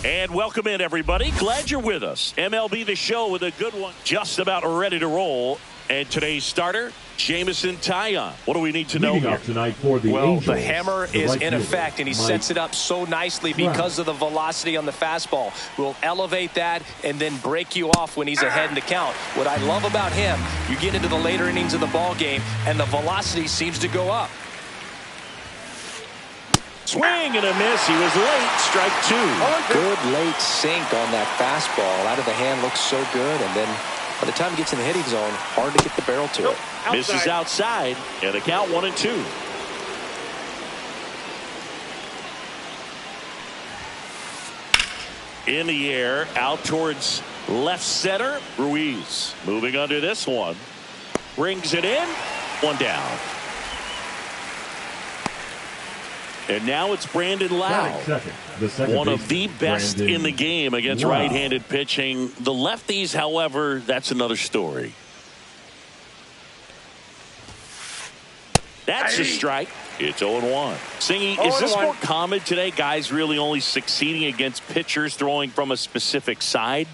And welcome in, everybody. Glad you're with us. MLB The Show with a good one. Just about ready to roll. And today's starter, Jameson Taillon. What do we need to know here? Tonight for the well, Angels, the hammer is right in fielder, effect, and he Mike sets it up so nicely because of the velocity on the fastball. We'll elevate that and then break you off when he's ahead in the count. What I love about him, you get into the later innings of the ball game, and the velocity seems to go up. Swing and a miss. He was late. Strike two. Good late sink on that fastball. Out of the hand, looks so good, and then by the time he gets in the hitting zone, hard to get the barrel to it. Misses outside, and a count 1-2. In the air, out towards left center. Ruiz moving under this one. Brings it in. One down. And now it's Brandon Lowe. One of the best in the game against right-handed pitching. The lefties, however, that's another story. That's a strike. It's 0-1. Singy, is this more common today? Guys really only succeeding against pitchers throwing from a specific side?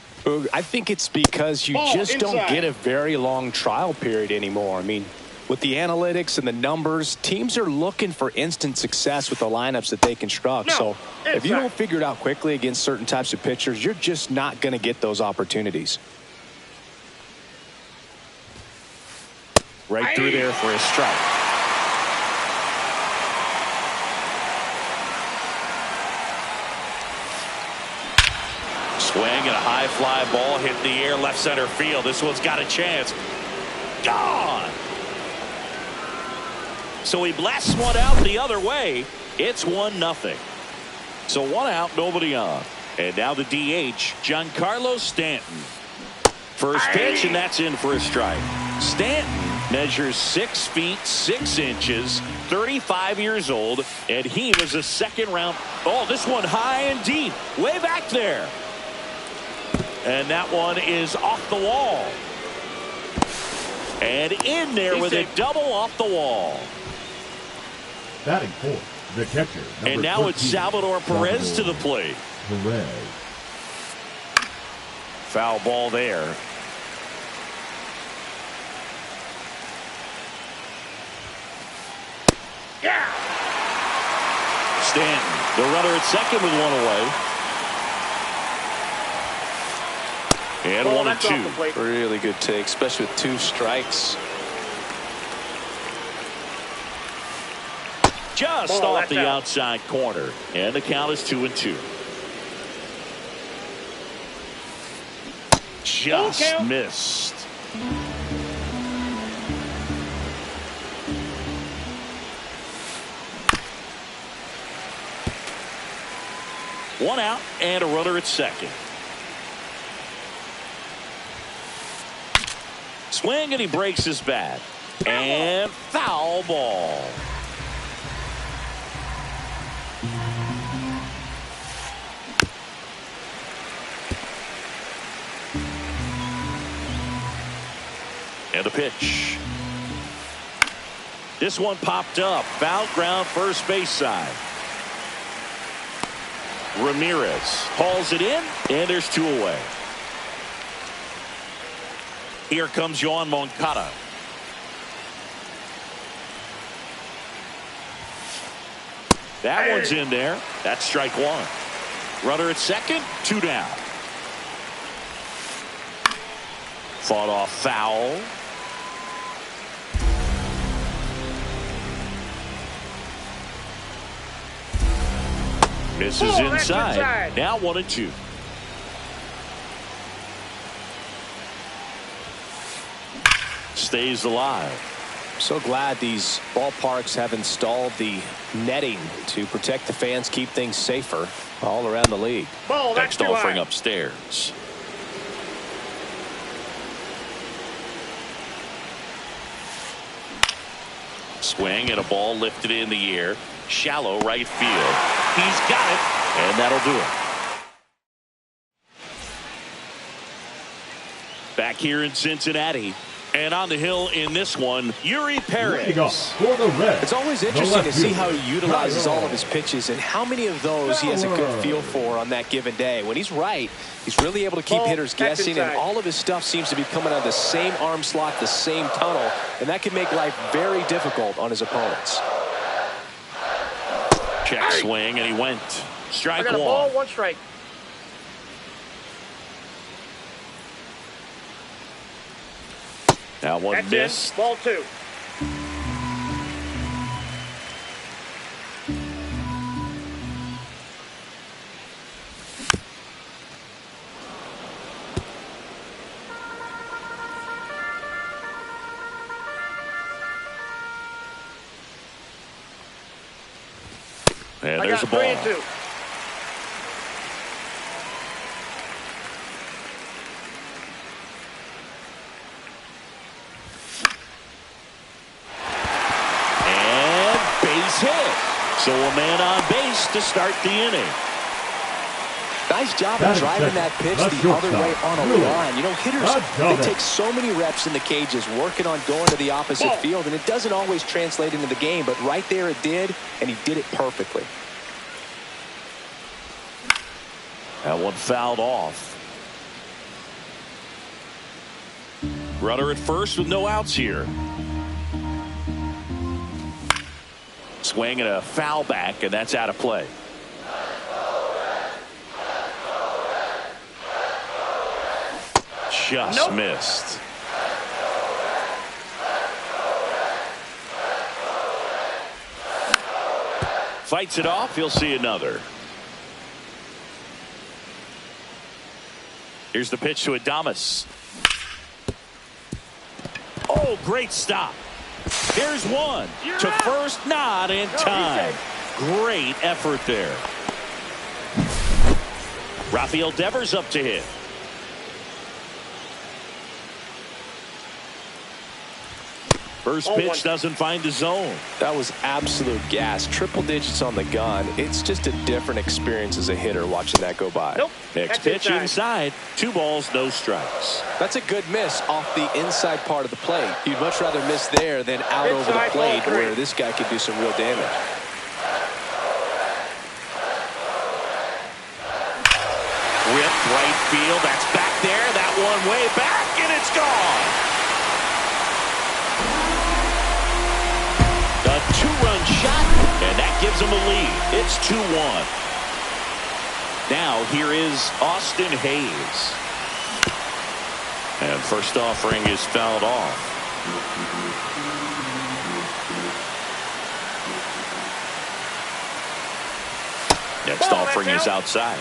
I think it's because you just don't get a very long trial period anymore. I mean, with the analytics and the numbers, teams are looking for instant success with the lineups that they construct. So if you don't figure it out quickly against certain types of pitchers, you're just not going to get those opportunities. Right through there for a strike. Swing and a high fly ball hit the air left center field. This one's got a chance. Gone. So he blasts one out the other way. It's 1-0. So one out, nobody on. And now the DH, Giancarlo Stanton. First pitch, and that's in for a strike. Stanton measures 6 feet 6 inches, 35 years old, and he was a second-round. Oh, this one high and deep, way back there. And that one is off the wall. And in there with a double off the wall. Batting fourth, the catcher. And now 13, it's Salvador Perez to the plate. Perez. Foul ball there. Yeah. Stanton, the runner at second with one away. And 1-2. Really good take, especially with 2 strikes. Just off the outside corner. And the count is 2-2. Just missed. One out and a runner at second. Swing and he breaks his bat. And foul ball. And the pitch. This one popped up. Foul ground first base side. Ramirez hauls it in, and there's 2 away. Here comes Yoan Moncada. That one's in there. That's strike 1. Runner at second, 2 down. Fought off foul. Misses inside. Now 1-2. Stays alive. So glad these ballparks have installed the netting to protect the fans, keep things safer all around the league. Next offering upstairs. Swing and a ball lifted in the air. Shallow right field. He's got it, and that'll do it. Back here in Cincinnati, And on the hill in this one, Yuri Leading Perez. off for the Reds, It's always the interesting to left see fielder, how he utilizes all of Tyler his pitches and how many of those he has a good Bauer. feel for on that given day. When he's right, he's really able to keep Ball, hitters back guessing, and inside. all of his stuff seems to be coming out of the same arm slot, the same tunnel, and that can make life very difficult on his opponents. Check swing, and he went. I Strike got a ball, one. 1 strike. Now one That's missed. in. Ball 2. And I there's got a ball. 3 and 2. And base hit. So a man on base to start the inning. Nice job Batting of driving second, that pitch the the other shortstop, way on a Brewer. line. You know, hitters, That's they take so many reps in the cages working on going to the opposite Ball. field, and it doesn't always translate into the game, but right there it did, and he did it perfectly. That one fouled off. Runner at first with no outs here. Swing and a foul back, and that's out of play. Just Nope. missed. Fights it off. He'll see another. Here's the pitch to Adames. Oh, great stop. There's one. You're To out. first, not in time. Great effort there. Rafael Devers up to hit. First Oh, pitch one. doesn't find the zone. That was absolute gas. Triple digits on the gun. It's just a different experience as a hitter watching that go by. Nope. Next That's pitch inside. 2 balls, no strikes. That's a good miss off the inside part of the plate. You'd much rather miss there than out over the Inside, ball plate 3. where this guy could do some real damage. Rip right field. That's back there. That one way back, and it's gone. A 2-run shot, and that gives them a lead. It's 2-1. Now here is Austin Hayes. And first offering is fouled off. Next Ball, offering that's is out. outside.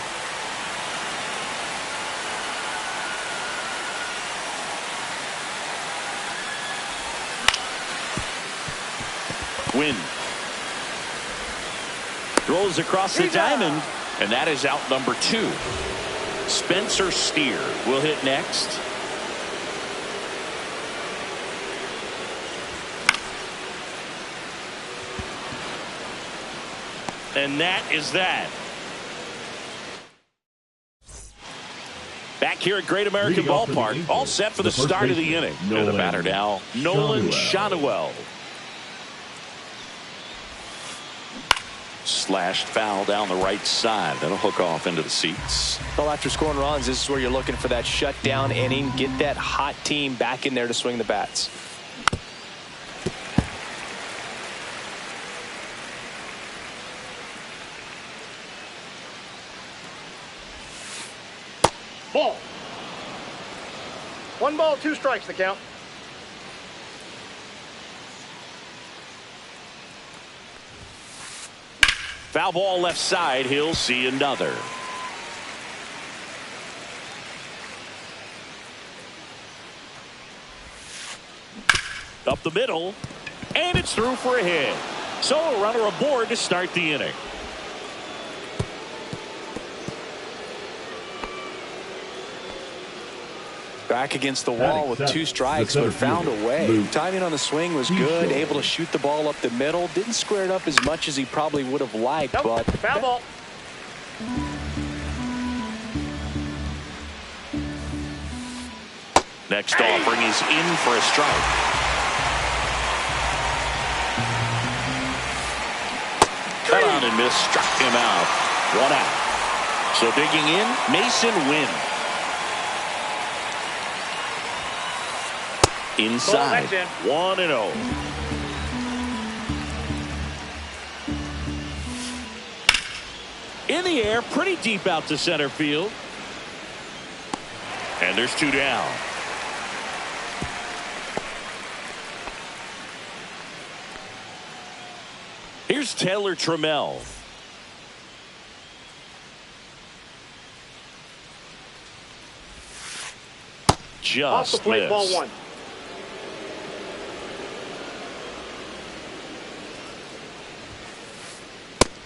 Win. Throws across the He's out. diamond, and that is out number 2. Spencer Steer will hit next. And that is that. Back here at Great American Leading off for the Ballpark, Angels, all set for the the first start of the baseman, inning. And the Nolan batter now, Nolan Schanuel. Schanuel. Slashed foul down the right side. That'll hook off into the seats. Well, after scoring runs, this is where you're looking for that shutdown inning. Get that hot team back in there to swing the bats. Ball. 1 ball, 2 strikes, the count. Foul ball left side. He'll see another. Up the middle. And it's through for a hit. So a runner aboard to start the inning. Back against the wall with 2 strikes, but found a way. Timing on the swing was good, able to shoot the ball up the middle. Didn't square it up as much as he probably would have liked, Nope. but Foul ball. Next offering is in for a strike. Cut on and miss, struck him out. 1 out. So digging in, Mason Wynn. Inside, 1-0. In the air, pretty deep out to center field. And there's 2 down. Here's Taylor Trammell. Off the Just plate, missed. ball 1.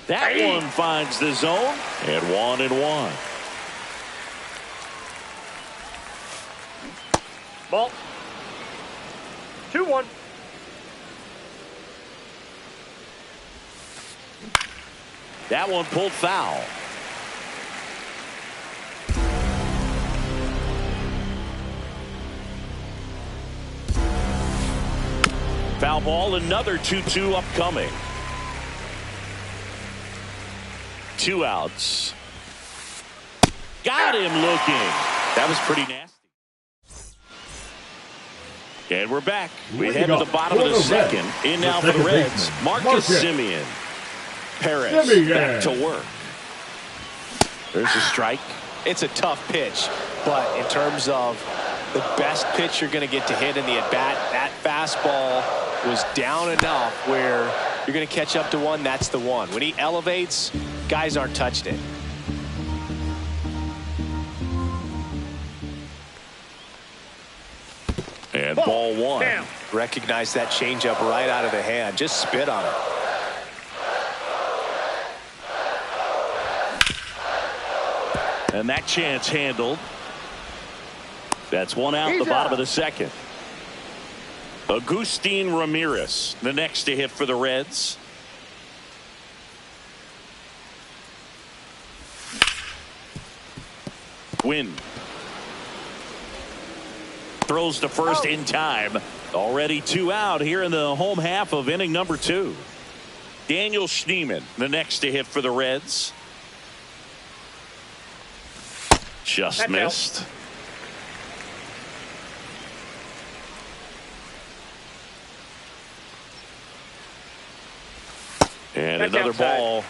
That one finds the zone, and 1-1. Ball. 2-1. That one pulled foul. Foul ball, another 2-2 upcoming. 2 outs. Got him looking. That was pretty nasty. And we're back. We head to the bottom of the second. In now for the Reds, Marcus Semien. Perez back to work. There's a strike. It's a tough pitch, but in terms of the best pitch you're going to get to hit in the at-bat, that fastball was down enough where you're going to catch up to one. That's the one. When he elevates, guys aren't touching it. And ball 1. Down. Recognize that changeup right out of the hand. Just spit on it. And that chance handled. That's 1 out in the bottom of the second. Agustin Ramirez, the next to hit for the Reds. Win. Throws to first in time. Already 2 out here in the home half of inning number 2. Daniel Schneemann, the next to hit for the Reds. Just That's missed. And That's another outside. ball.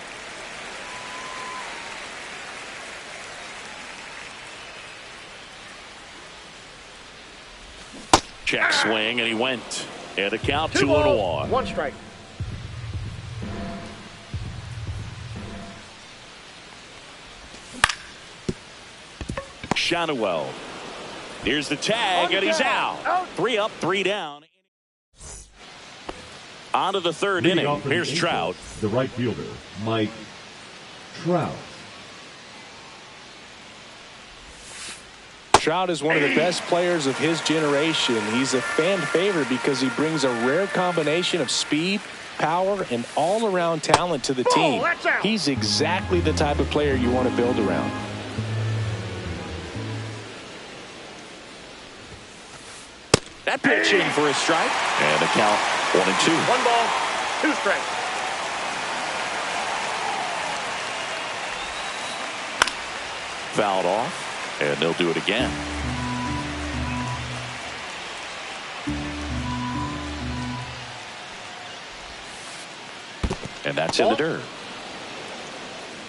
Check swing, and he went. And a count 2 2-1. balls, 1 strike. Shanuel. Here's the tag, and he's out. 3 up, 3 down. On to the third Leading inning. off for the Here's Angels, Trout. The right fielder, Mike Trout. Trout is one of the best players of his generation. He's a fan favorite because he brings a rare combination of speed, power, and all-around talent to the team. that's out. He's exactly the type of player you want to build around. That pitch in for a strike. And a count 1-2. 1 ball, 2 strikes. Fouled off, and they'll do it again. And that's in the dirt.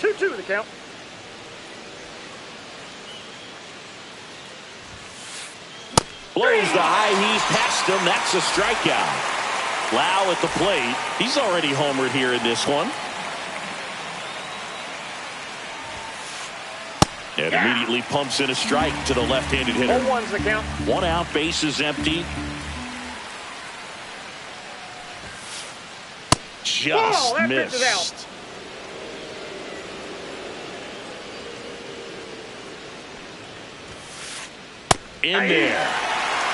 2-2 the count. Blows the high heat past him. That's a strikeout. Lau at the plate. He's already homered here in this one. And immediately pumps in a strike to the left-handed hitter. 0-1's the count. 1 out, bases empty. Just that pitch is out. missed. In there.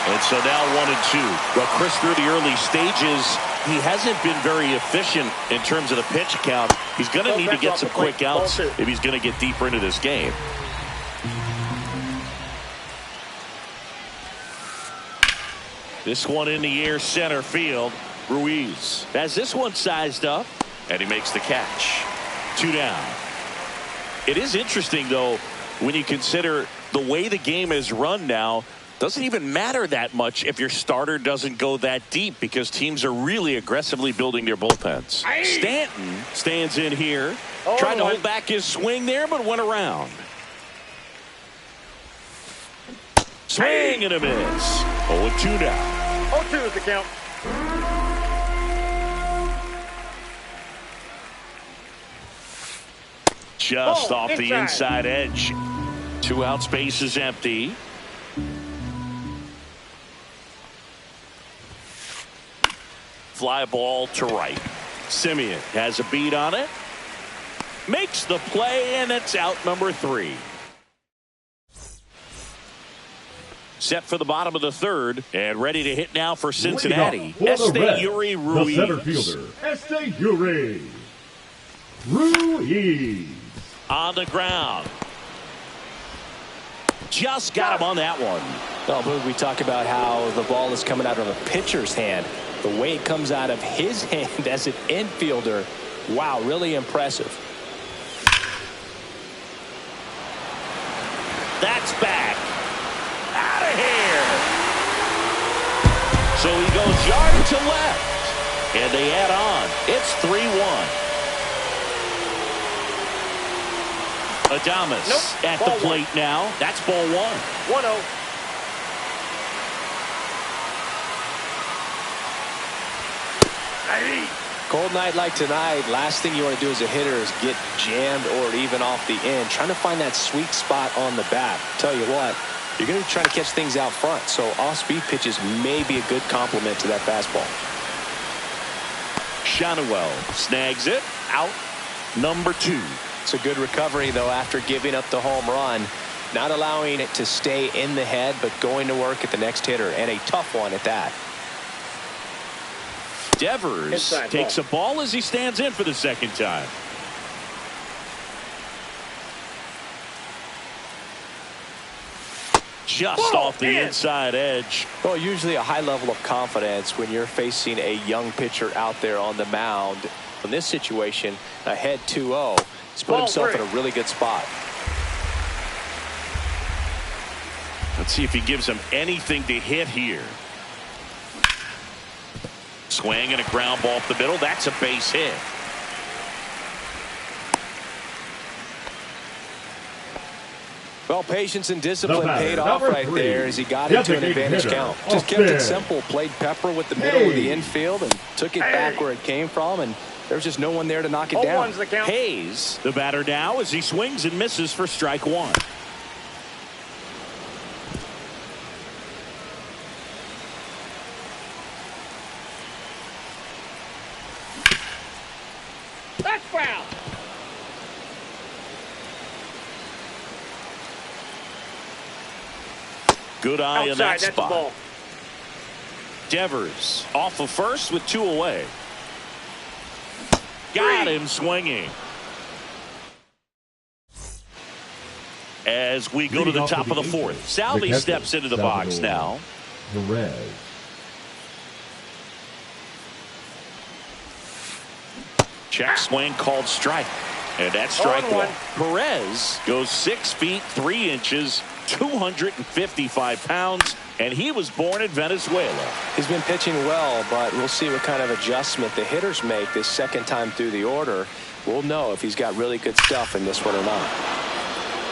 And so now 1-2. Well, Chris, through the early stages, he hasn't been very efficient in terms of the pitch count. He's going to need to get some quick outs if he's going to get deeper into this game. This one in the air center field. Ruiz has this one sized up, and he makes the catch. 2 down. It is interesting, though, when you consider the way the game is run now. Doesn't even matter that much if your starter doesn't go that deep because teams are really aggressively building their bullpens. Stanton stands in here. Tried to hold back his swing there, but went around. Swing and a miss. 0-2 now. 0-2 is the count. Just off the inside edge. 2 outs, base is empty. Fly ball to right. Simeon has a beat on it. Makes the play, and it's out number 3. Set for the bottom of the 3rd, and ready to hit now for Cincinnati. Esteury Ruiz. The center fielder, Esteury Ruiz. On the ground. Just got him on that one. Well, Boog, we talk about how the ball is coming out of a pitcher's hand. The way it comes out of his hand as an infielder, wow, really impressive. That's back. Out of here. So he goes yard to left. And they add on. It's 3-1. Adames at the plate now. That's ball 1. 1-0. Cold night like tonight, last thing you want to do as a hitter is get jammed or even off the end. Trying to find that sweet spot on the bat. Tell you what, you're going to try to catch things out front, so off-speed pitches may be a good complement to that fastball. Schanuel snags it. Out number 2. It's a good recovery, though, after giving up the home run. Not allowing it to stay in the head, but going to work at the next hitter, and a tough one at that. Devers takes a ball as he stands in for the 2nd time. Just off the inside edge. Well, usually a high level of confidence when you're facing a young pitcher out there on the mound. In this situation, ahead 2-0, he's put himself in a really good spot. Let's see if he gives him anything to hit here. Swing and a ground ball up the middle. That's a base hit. Well, patience and discipline paid off right there as he got into an advantage count. Just kept it simple. Played Pepper with the middle of the infield and took it back where it came from. And there was just no one there to knock it down. Hayes, the batter now, as he swings and misses for strike 1. That's foul. Good eye in that spot. Ball. Devers off of first with 2 away. Got him swinging. As we go to the top of the 4th, Salvi steps into the box now. Perez. Check swing called strike. And that's strike 1. Perez goes 6 feet 3 inches, 255 pounds, and he was born in Venezuela. He's been pitching well, but we'll see what kind of adjustment the hitters make this 2nd time through the order. We'll know if he's got really good stuff in this one or not.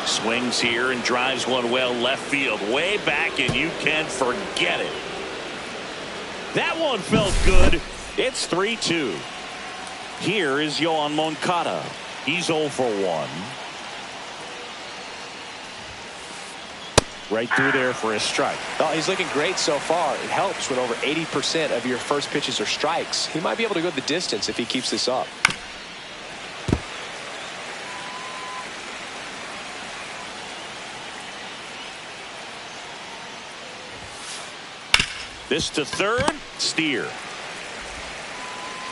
Swings here and drives one well left field, way back, and you can forget it. That one felt good. It's 3-2. Here is Yoan Moncada. He's 0 for 1. Right through there for a strike. Oh, he's looking great so far. It helps when over 80% of your first pitches are strikes. He might be able to go the distance if he keeps this up. This to 3rd. Steer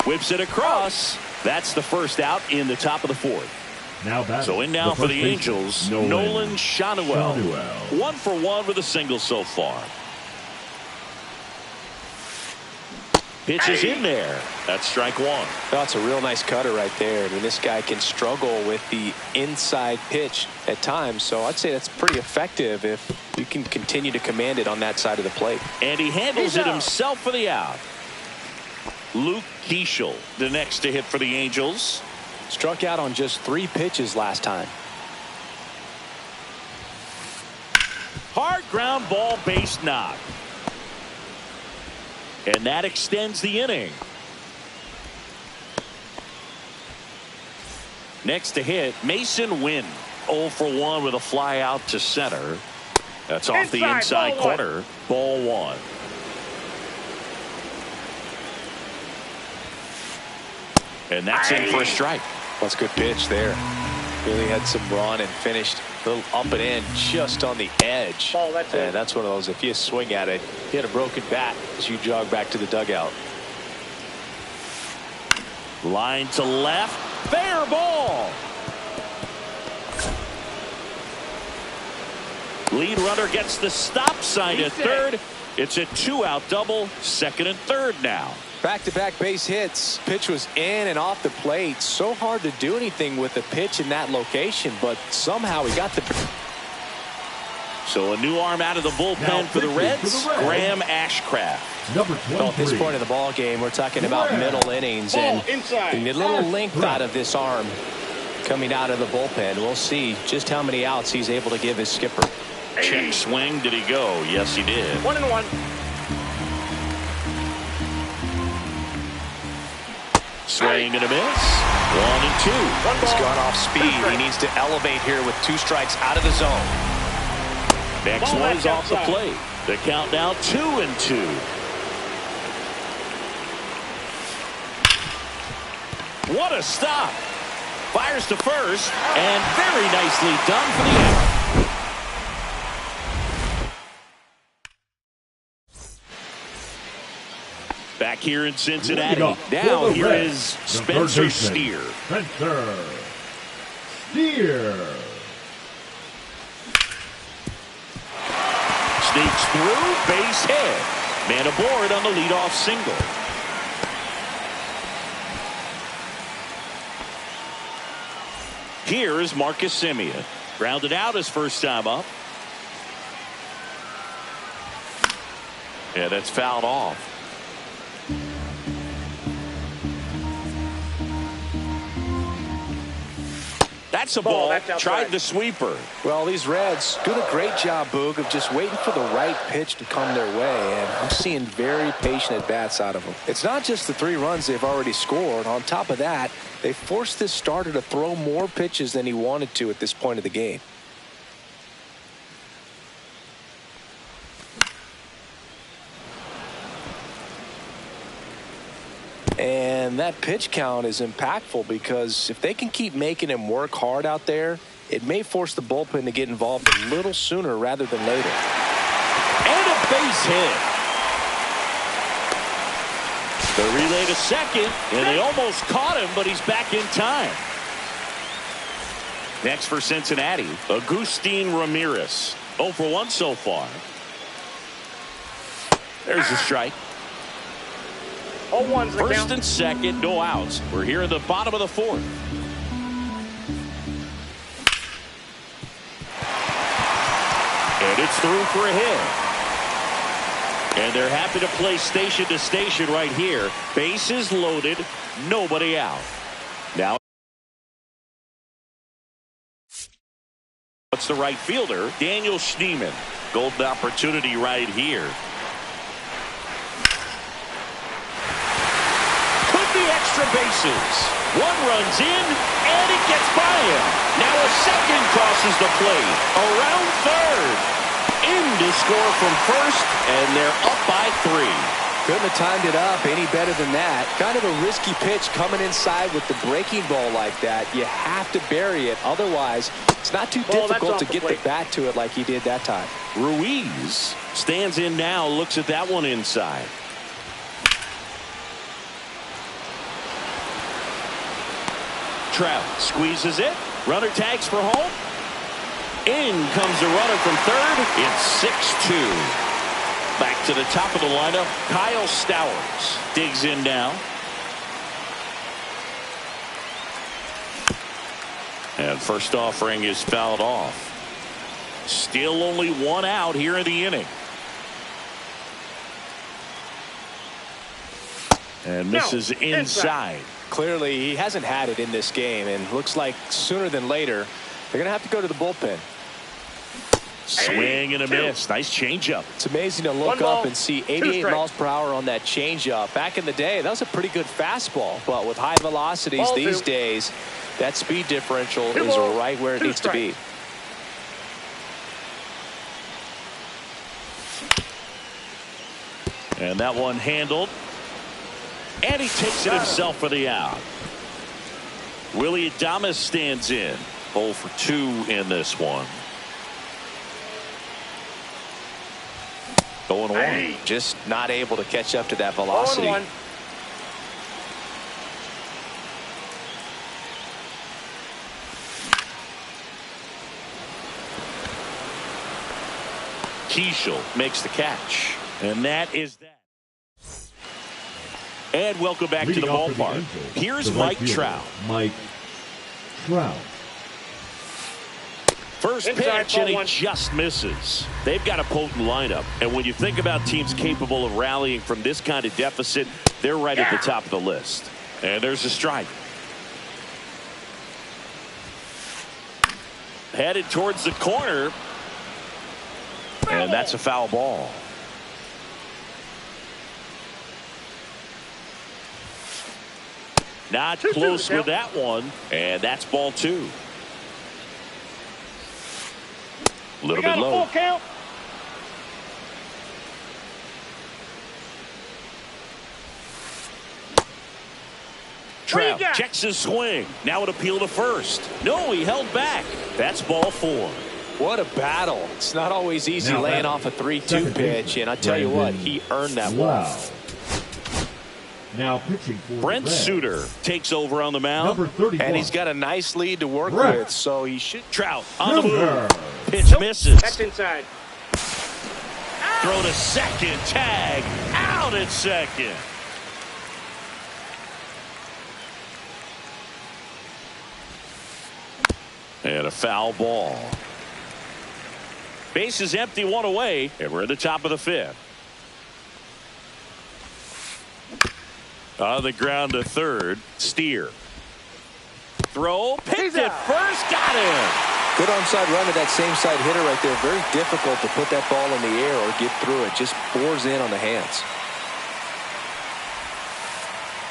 whips it across. That's the first out in the top of the 4th. So in now for the Angels, Nolan Schanuel. 1 for 1 with a single so far. Pitch is in there. That's strike one. That's a real nice cutter right there. I mean, this guy can struggle with the inside pitch at times, so I'd say that's pretty effective if you can continue to command it on that side of the plate. And he handles it himself for the out. Luke Keeschel, the next to hit for the Angels. Struck out on just 3 pitches last time. Hard ground ball, base knock. And that extends the inning. Next to hit, Mason Wynn. 0 for 1 with a fly out to center. That's off the inside corner. Ball 1. And that's in for a strike. That's a good pitch there. Really had some run and finished a little up and in just on the edge. And that's one of those, if you swing at it, you had a broken bat as you jog back to the dugout. Line to left. Fair ball. Lead runner gets the stop sign at third. It's a 2-out double. Second and third now. Back-to-back base hits. Pitch was in and off the plate. So hard to do anything with the pitch in that location, but somehow he got the. So a new arm out of the bullpen for the Reds, Graham Ashcraft. Number 23. Well, at this point in the ball game, we're talking about middle innings, and a little length out of this arm coming out of the bullpen. We'll see just how many outs he's able to give his skipper. Check swing. Did he go? Yes, he did. 1-1. Swing and a miss. 1-2. He's gone off speed. He needs to elevate here with 2 strikes out of the zone. Next one is off the plate. The count now 2-2. What a stop. Fires to first, and very nicely done for the out. Back here in Cincinnati. Now here is Spencer Steer. Spencer Steer. Sneaks through, base hit. Man aboard on the leadoff single. Here is Marcus Semien. Grounded out his first time up. Yeah, that's fouled off. That's a ball. Tried the sweeper. Well, these Reds doing a great job, Boog, of just waiting for the right pitch to come their way, and I'm seeing very patient at-bats out of them. It's not just the 3 runs they've already scored. On top of that, they forced this starter to throw more pitches than he wanted to at this point of the game. And that pitch count is impactful because if they can keep making him work hard out there, it may force the bullpen to get involved a little sooner rather than later. And a base hit. The relay to second, and they almost caught him, but he's back in time. Next for Cincinnati, Agustin Ramirez. 0 for 1 so far. There's the strike. First and second, no outs. We're here in the bottom of the 4th. And it's through for a hit. And they're happy to play station to station right here. Bases loaded, nobody out. Now what's the right fielder? Daniel Schneemann. Golden opportunity right here. Extra bases. 1 runs in, and it gets by him. Now a second crosses the plate. Around third. In to score from first, and they're up by 3. Couldn't have timed it up any better than that. Kind of a risky pitch coming inside with the breaking ball like that. You have to bury it. Otherwise, it's not too difficult to get the bat to it like he did that time. Ruiz stands in now, looks at that one inside. Trout squeezes it. Runner tags for home. In comes the runner from third. It's 6-2. Back to the top of the lineup, Kyle Stowers digs in now. And first offering is fouled off. Still only one out here in the inning. And misses inside. Clearly, he hasn't had it in this game, and looks like sooner than later, they're going to have to go to the bullpen. Swing and a miss. Nice changeup. It's amazing to look up and see 88 miles per hour on that changeup. Back in the day, that was a pretty good fastball, but with high velocities these days, that speed differential is right where it needs to be. And that one handled. And he takes it himself for the out. Willy Adames stands in. 0 for 2 in this one. 0-1. Just not able to catch up to that velocity. 0-1. Keishel makes the catch. And that is that. And welcome back to the ballpark. Here's Mike Trout. Mike Trout. First pitch, and he just misses. They've got a potent lineup. And when you think about teams capable of rallying from this kind of deficit, they're right at the top of the list. And there's a strike. Headed towards the corner. And that's a foul ball. Not close with that one. And that's ball 2. A little bit low. Trout checks his swing. Now an appeal to first. No, he held back. That's ball 4. What a battle. It's not always easy laying off a 3-2 pitch, and I tell you what, he earned that one. Now pitching for Brent Suter takes over on the mound. And he's got a nice lead to work with, so he should. Trout on the move. Pitch misses. That's inside. Throw to second. Tag. Out at second. And a foul ball. Base is empty, 1 away, and we're at the top of the 5th. On the ground to third. Steer. Throw. Picked it first. Got him. Good onside run to that same side hitter right there. Very difficult to put that ball in the air or get through it. Just bores in on the hands.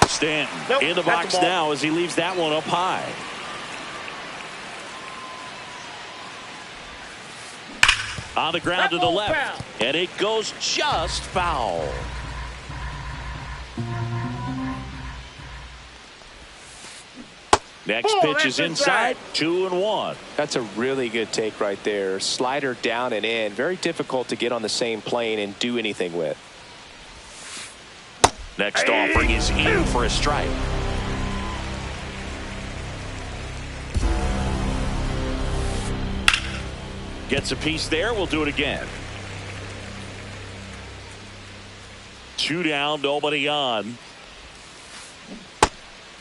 Stanton in the box now as he leaves that one up high. On the ground to the left. And it goes just foul. Next pitch is inside. 2-1. That's a really good take right there. Slider down and in. Very difficult to get on the same plane and do anything with. Next offering is in for a strike. Gets a piece there. We'll do it again. 2 down, nobody on.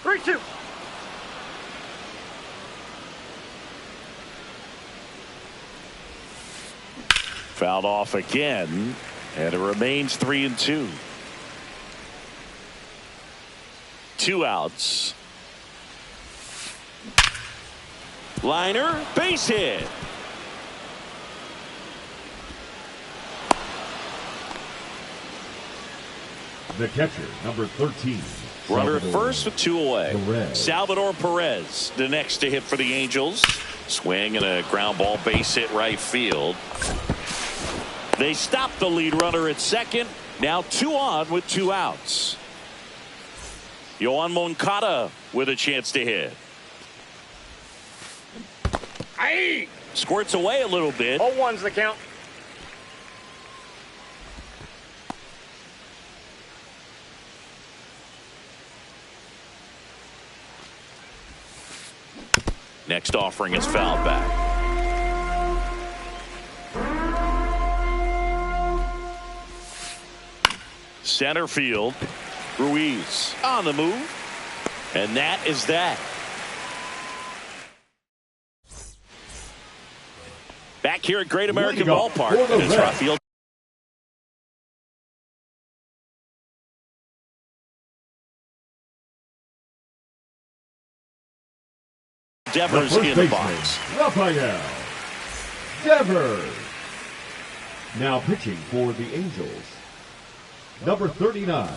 3-2. Fouled off again, and it remains 3-2. 2 outs. Liner, base hit. The catcher, number 13. Runner at first with 2 away. Perez. Salvador Perez, the next to hit for the Angels. Swing and a ground ball base hit right field. They stop the lead runner at second. Now 2 on with 2 outs. Yoan Moncada with a chance to hit. Squirts away a little bit. 0-1's the count. Next offering is fouled back. Center field. Ruiz on the move. And that is that. Back here at Great American Ballpark. And it's Rafael Devers in the box. Rafael Devers. Now pitching for the Angels. Number 39.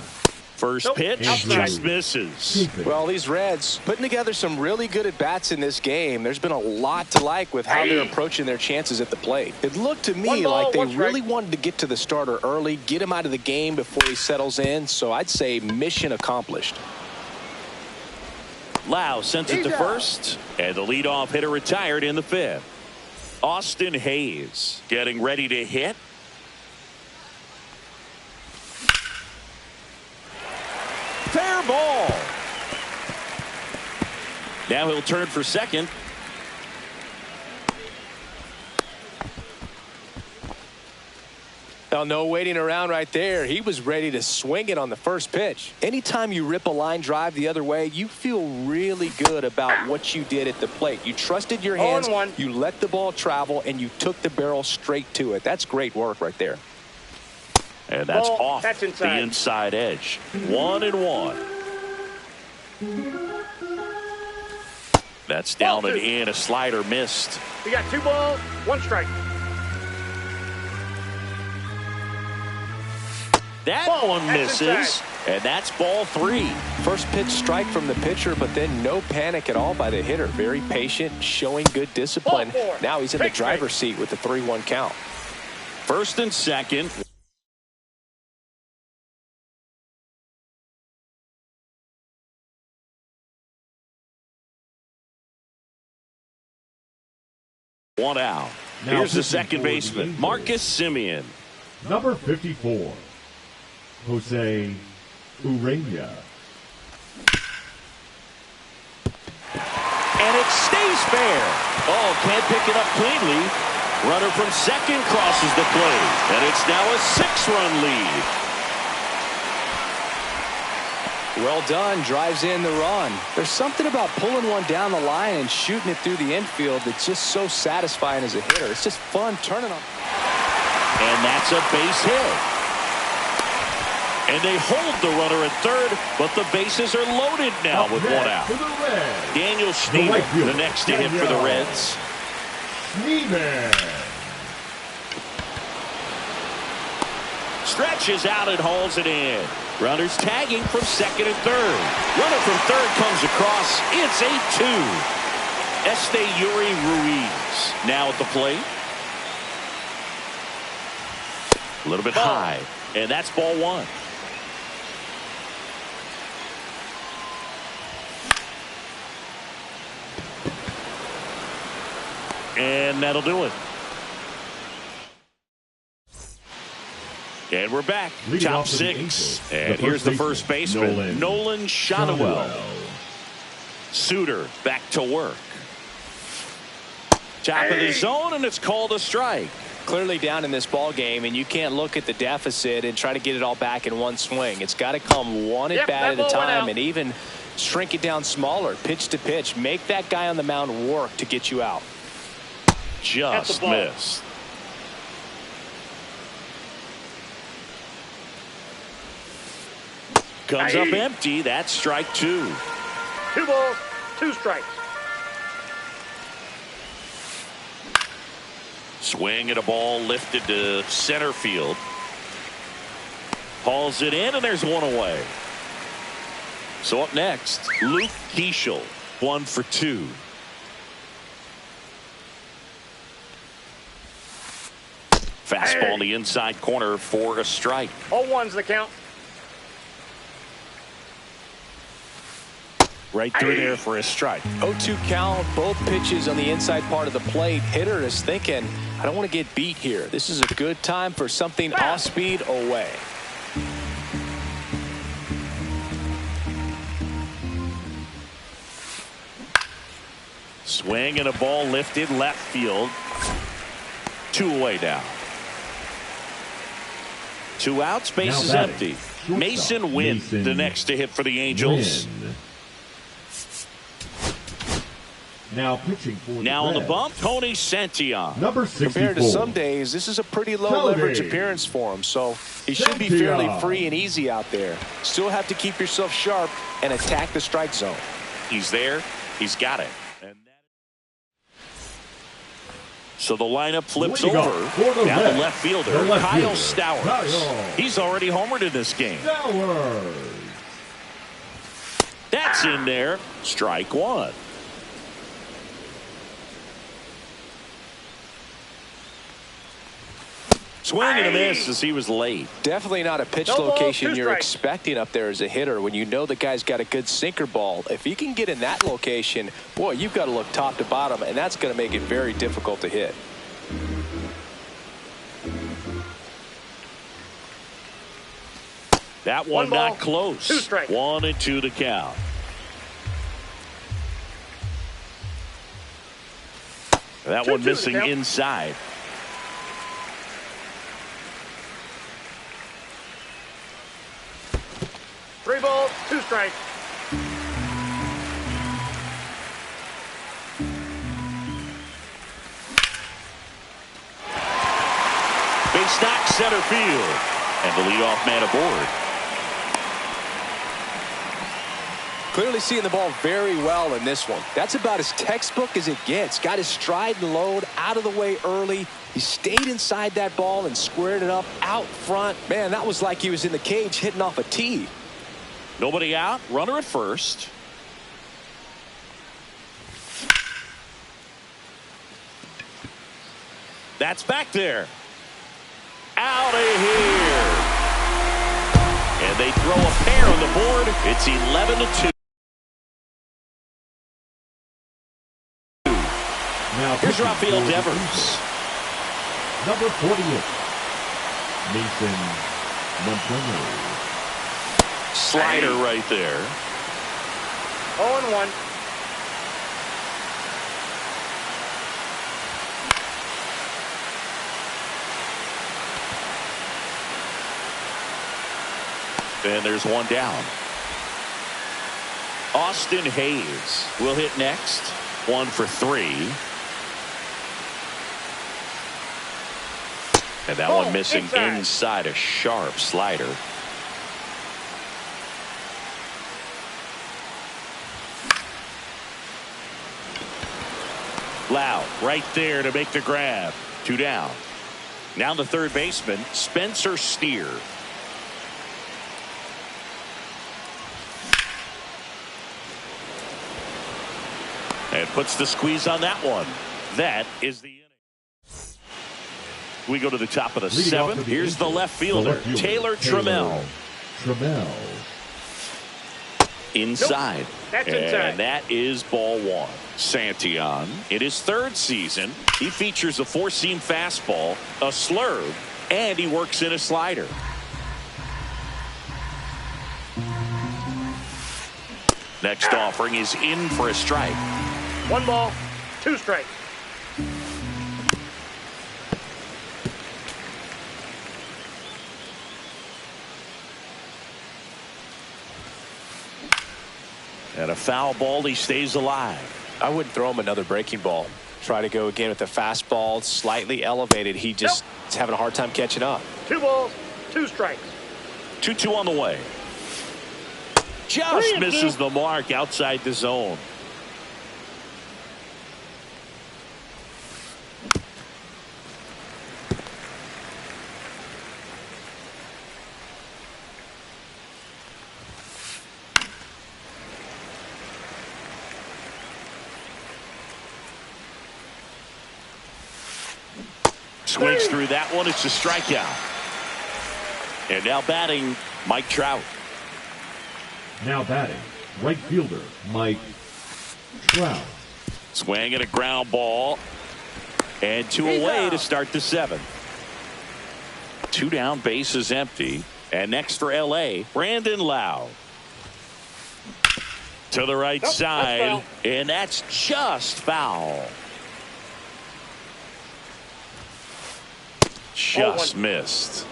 First pitch, just misses. Well, these Reds putting together some really good at-bats in this game. There's been a lot to like with how they're approaching their chances at the plate. It looked to me like they really wanted to get to the starter early, get him out of the game before he settles in. So I'd say mission accomplished. Lau sends it to first, and the leadoff hitter retired in the fifth. Austin Hayes getting ready to hit. Fair ball. Now he'll turn for second. Now, no waiting around right there. He was ready to swing it on the first pitch. Anytime you rip a line drive the other way, you feel really good about what you did at the plate. You trusted your hands, you let the ball travel, and you took the barrel straight to it. That's great work right there. And that's off the inside edge. 1-1. That's down and in. A slider missed. We got 2 balls, 1 strike. That one misses, and that's ball 3. First pitch strike from the pitcher, but then no panic at all by the hitter. Very patient, showing good discipline. Now he's in the driver's seat with the 3-1 count. First and second. One out. Here's the second baseman, Marcus Semien. Number 54. Jose Urena. And it stays fair. Oh, can't pick it up cleanly. Runner from second crosses the plate. And it's now a 6-run lead. Well done. Drives in the run. There's something about pulling one down the line and shooting it through the infield that's just so satisfying as a hitter. It's just fun turning on. And that's a base hit. And they hold the runner at third, but the bases are loaded now with 1 out. Daniel Schneemann, the next to hit for the Reds. Schneemann. Stretches out and hauls it in. Runners tagging from second and third. Runner from third comes across. It's 8-2. Esteury Ruiz now at the plate. A little bit high, and that's ball 1. And that'll do it. And we're back. Top 6. And here's the first baseman, Nolan Schanuel. Suter back to work. Top of the zone, and it's called a strike. Clearly down in this ball game, and you can't look at the deficit and try to get it all back in one swing. It's got to come one at bat at a time, and even shrink it down smaller, pitch to pitch. Make that guy on the mound work to get you out. Just missed. Comes up empty. That's strike 2. 2 balls, 2 strikes. Swing at a ball lifted to center field. Hauls it in, and there's 1 away. So up next, Luke Keeschel, 1 for 2. Fastball in the inside corner for a strike. All 1's the count. Right through there for a strike. 0-2 count, both pitches on the inside part of the plate. Hitter is thinking, I don't want to get beat here. This is a good time for something off speed away. Swing and a ball lifted left field. 2 away now. 2 outs, base is empty. Mason Wynn, the next to hit for the Angels. Wynn. Now pitching for the Now on the Reds, bump, Tony Santillan. number 64. Compared to some days, this is a pretty low leverage appearance for him, so he should be fairly free and easy out there. Still have to keep yourself sharp and attack the strike zone. He's there. He's got it. So the lineup flips over. Now the left fielder, Kyle Stowers. He's already homered in this game. Stowers. That's in there. Strike one. Swing and a miss as he was late. Definitely not a pitch No ball, location two you're strikes. expecting up there as a hitter when you know the guy's got a good sinker ball. If he can get in that location, boy, you've got to look top to bottom, and that's going to make it very difficult to hit. That one ball, not close. 2 strikes. 1-2 to count. That 2-2 one to missing count. inside. Three balls, 2 strikes. Base knock center field. And the leadoff man aboard. Clearly seeing the ball very well in this one. That's about as textbook as it gets. Got his stride and load out of the way early. He stayed inside that ball and squared it up out front. Man, that was like he was in the cage hitting off a tee. Nobody out. Runner at first. That's back there. Out of here. And they throw a pair on the board. It's 11-2. Now Here's pitching Rafael for the Devers. Eagles, number 48. Mason Montgomery. Slider right there. 0-1. And there's one down. Austin Hayes will hit next. 1 for 3. And that one missing inside a sharp slider. Loud right there to make the grab. 2 down. Now the third baseman, Spencer Steer. And puts the squeeze on that one. That is the inning. We go to the top of the Leading off 7th. to the Here's the Angels, left fielder, Taylor Trammell. Trammell. Inside. Nope. That's inside. And that is ball 1. Santillan, in his 3rd season, he features a 4-seam fastball, a slurve, and he works in a slider. Next offering is in for a strike. 1 ball, 2 strikes. And a foul ball, he stays alive. I wouldn't throw him another breaking ball. Try to go again with the fastball, slightly elevated. He just is having a hard time catching up. 2 balls, 2 strikes. 2-2 on the way. Just misses the mark outside the zone. Swings through that one. It's a strikeout. And now batting, Mike Trout. Now batting, right fielder, Mike Trout. Swing and a ground ball. And 2 away to start the 7th. 2 down, base is empty. And next for L.A., Brandon Lowe. To the right side. And that's just foul. Just missed.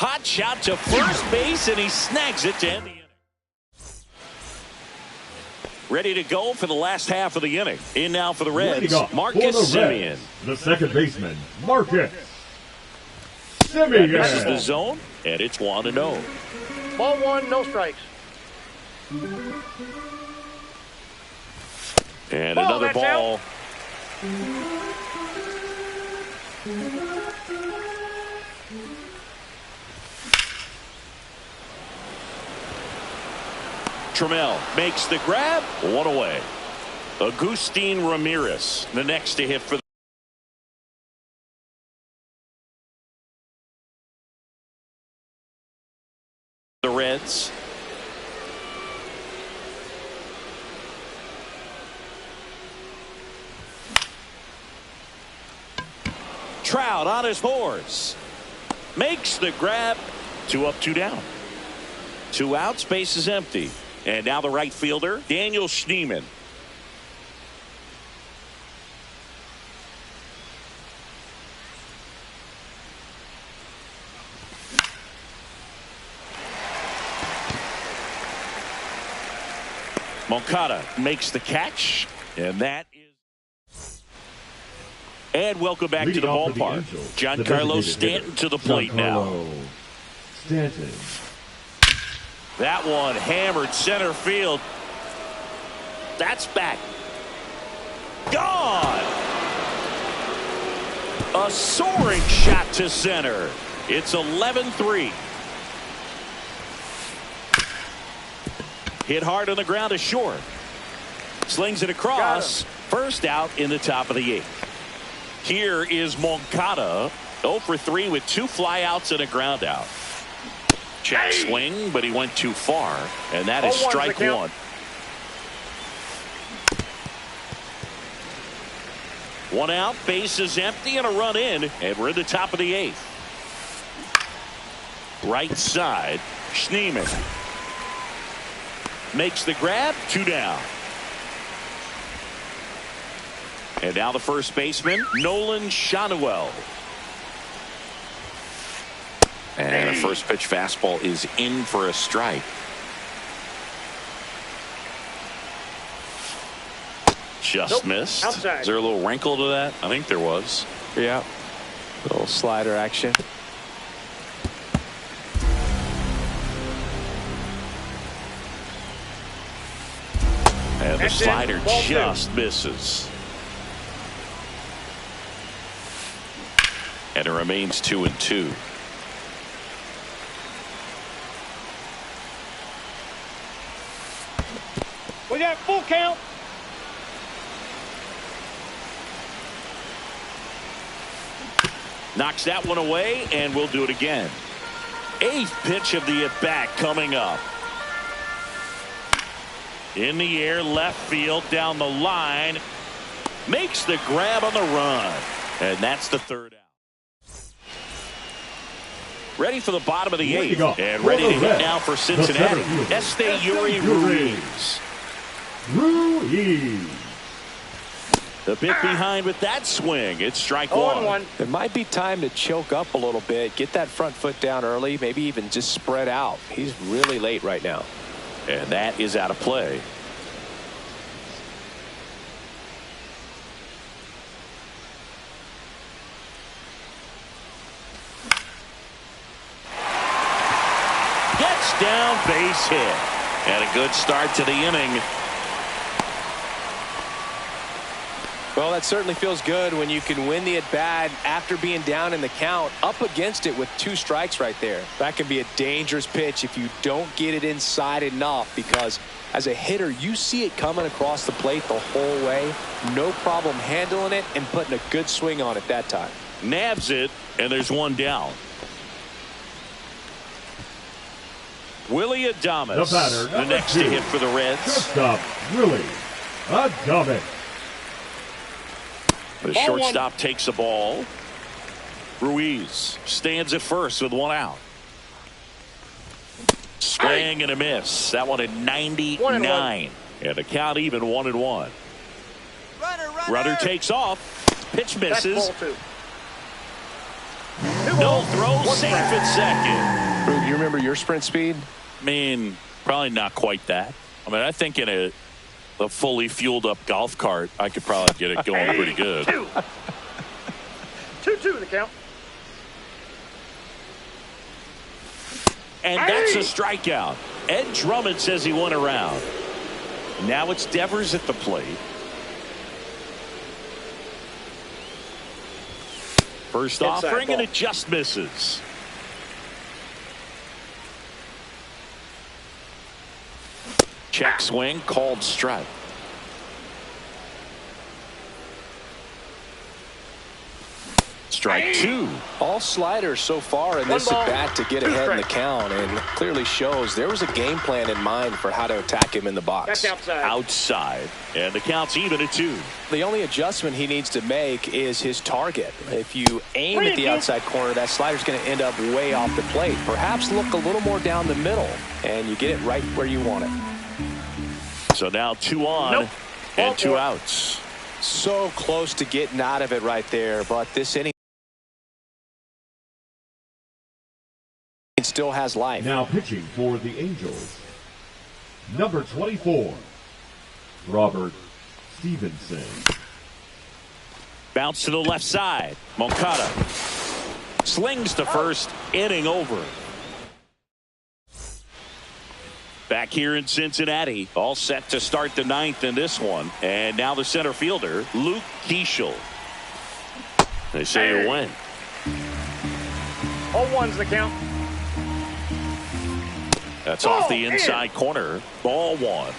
Hot shot to first base, and he snags it to end the inning. Ready to go for the last half of the inning. In now for the Reds, Marcus Semien. The second baseman, Marcus Semien. This is the zone, and it's 1-0. Ball one, no strikes. And Ball, another that's ball. Trammell makes the grab. One away. Agustin Ramirez, the next to hit for the Reds. Trout on his horse. Makes the grab. 2 up, 2 down. 2 outs, base is empty. And now the right fielder, Daniel Schneemann. Moncada makes the catch, and that is. And welcome back to the ballpark. Giancarlo Stanton to the plate now. Stanton. That one hammered center field. That's back. Gone. A soaring shot to center. It's 11-3. Hit hard on the ground to short. Slings it across. First out in the top of the 8th. Here is Moncada. 0 for 3 with 2 flyouts and a ground out. Check swing, but he went too far, and that is strike 1. One out, base is empty, and a run in, and we're in the top of the 8th. Right side, Schneemann makes the grab, 2 down. And now the first baseman, Nolan Schanuel. And a first pitch fastball is in for a strike. Just missed. Outside. Is there a little wrinkle to that? I think there was. Yeah. A little slider action. And the That's slider it. Ball just misses. And it remains 2-2. We got full count. Knocks that one away, and we'll do it again. 8th pitch of the at-bat coming up. In the air, left field, down the line. Makes the grab on the run. And that's the 3rd out. Ready for the bottom of the 8th. And ready to hit now for Cincinnati. Esteury Ruiz. The bit behind with that swing. It's strike 1. It might be time to choke up a little bit. Get that front foot down early. Maybe even just spread out. He's really late right now. And that is out of play. Gets down, base hit. And a good start to the inning. Well, that certainly feels good when you can win the at-bat after being down in the count, up against it with 2 strikes right there. That can be a dangerous pitch if you don't get it inside enough, because as a hitter, you see it coming across the plate the whole way. No problem handling it and putting a good swing on it that time. Nabs it, and there's 1 down. Willie Adames, The batter, the next to hit for the Reds. Shortstop, Willie Adames. The shortstop takes the ball. Ruiz stands at first with 1 out. Swing and a miss. That one at 99. And the count even 1-1. Runner takes off. Pitch misses. That's ball 2. 2 No throw, safe at second. Rube, you remember your sprint speed? I mean, probably not quite that. I mean, I think in a fully fueled up golf cart, I could probably get it going pretty good. 2-2 the count. And that's a strikeout. Ed Drummond says he won a round. Now it's Devers at the plate. First offering, and it just misses. Check swing, called strike. Strike two. All sliders so far in this at bat to get ahead in the count, and clearly shows there was a game plan in mind for how to attack him in the box. That's outside. And the count's even at 2. The only adjustment he needs to make is his target. If you aim at the outside corner, that slider's going to end up way off the plate. Perhaps look a little more down the middle, and you get it right where you want it. So now 2 on and 2 outs. So close to getting out of it right there, but this inning still has life. Now pitching for the Angels, number 24, Robert Stevenson. Bounce to the left side. Moncada slings to first, inning over. Back here in Cincinnati, all set to start the 9th in this one. And now the center fielder, Luke Keeschel. They say a win. 0-1's the count. That's off the inside corner. Ball 1.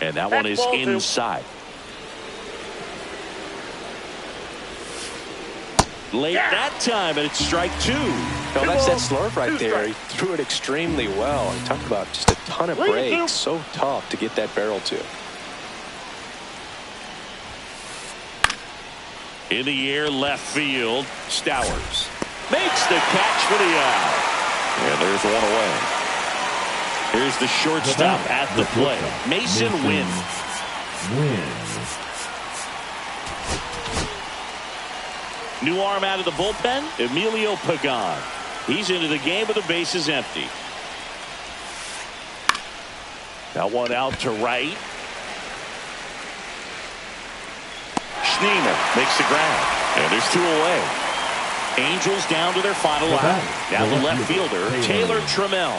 And that one is inside. Late that time, and it's strike 2. No, that's that slurve right there. He threw it extremely well. He talked about just a ton of breaks. So tough to get that barrel to. In the air, left field. Stowers makes the catch for the out. And there's one away. Here's the shortstop at the plate. Mason Wynn. New arm out of the bullpen, Emilio Pagan. He's into the game with the bases empty. That one out to right. Schneemann makes the grab. And there's 2 away. Angels down to their final out. Now the left fielder, Taylor Trammell.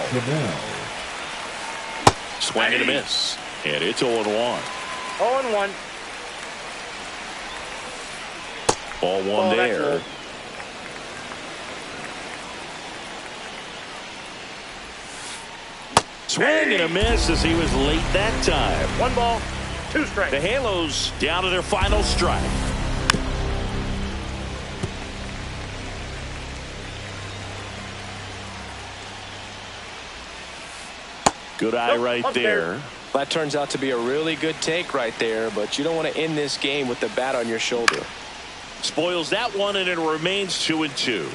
Swing and a miss. And it's 0-1. 0-1. Ball 1 there. Swing and a miss as he was late that time. 1 ball, 2 strikes. The Halos down to their final strike. Good eye right there. That turns out to be a really good take right there, but you don't want to end this game with the bat on your shoulder. Spoils that one, and it remains 2-2.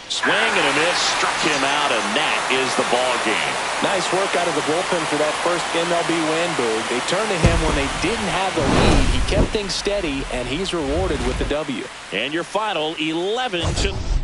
Swing and a miss, struck him out, and that is the ball game. Nice work out of the bullpen for that first MLB win, Boog. They turned to him when they didn't have the lead. He kept things steady, and he's rewarded with the W. And your final 11-2.